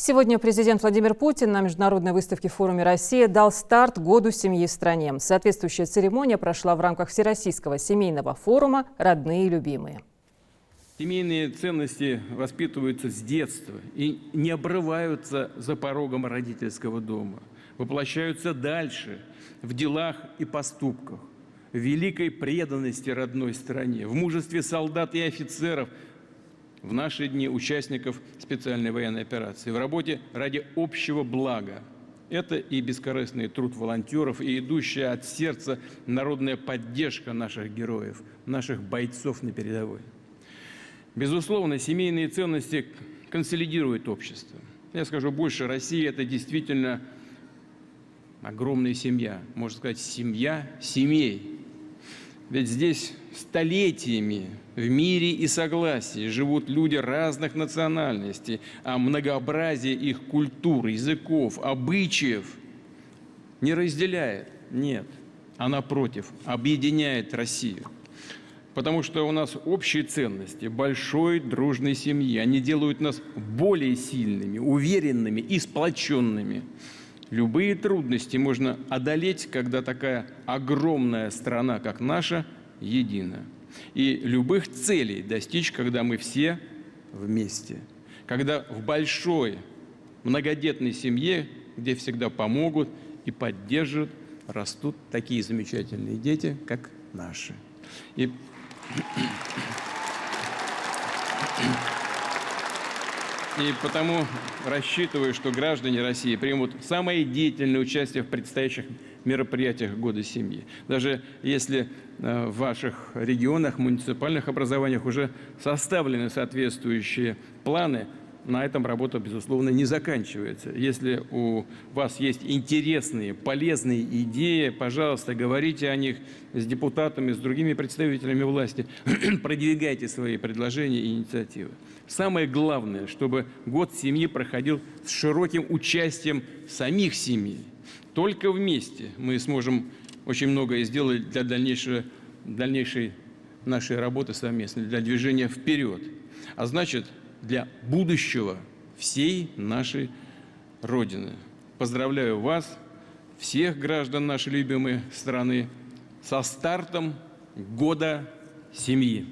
Сегодня президент Владимир Путин на международной выставке в форуме «Россия» дал старт Году семьи в стране. Соответствующая церемония прошла в рамках Всероссийского семейного форума «Родные и любимые». Семейные ценности воспитываются с детства и не обрываются за порогом родительского дома, воплощаются дальше в делах и поступках, в великой преданности родной стране, в мужестве солдат и офицеров, в наши дни участников специальной военной операции, в работе ради общего блага. Это и бескорыстный труд волонтеров, и идущая от сердца народная поддержка наших героев, наших бойцов на передовой. Безусловно, семейные ценности консолидируют общество. Я скажу больше, Россия – это действительно огромная семья, можно сказать, семья семей. Ведь здесь столетиями в мире и согласии живут люди разных национальностей, а многообразие их культур, языков, обычаев не разделяет, нет, а напротив, объединяет Россию. Потому что у нас общие ценности большой дружной семьи. Они делают нас более сильными, уверенными и сплоченными. Любые трудности можно одолеть, когда такая огромная страна, как наша, едина. И любых целей достичь, когда мы все вместе. Когда в большой многодетной семье, где всегда помогут и поддержат, растут такие замечательные дети, как наши. И потому рассчитываю, что граждане России примут самое деятельное участие в предстоящих мероприятиях Года семьи. Даже если в ваших регионах, муниципальных образованиях уже составлены соответствующие планы, на этом работа, безусловно, не заканчивается. Если у вас есть интересные, полезные идеи, пожалуйста, говорите о них с депутатами, с другими представителями власти, продвигайте свои предложения и инициативы. Самое главное, чтобы Год семьи проходил с широким участием самих семей. Только вместе мы сможем очень многое сделать для дальнейшей нашей работы совместной, для движения вперед. А значит, для будущего всей нашей Родины. Поздравляю вас, всех граждан нашей любимой страны, со стартом Года семьи.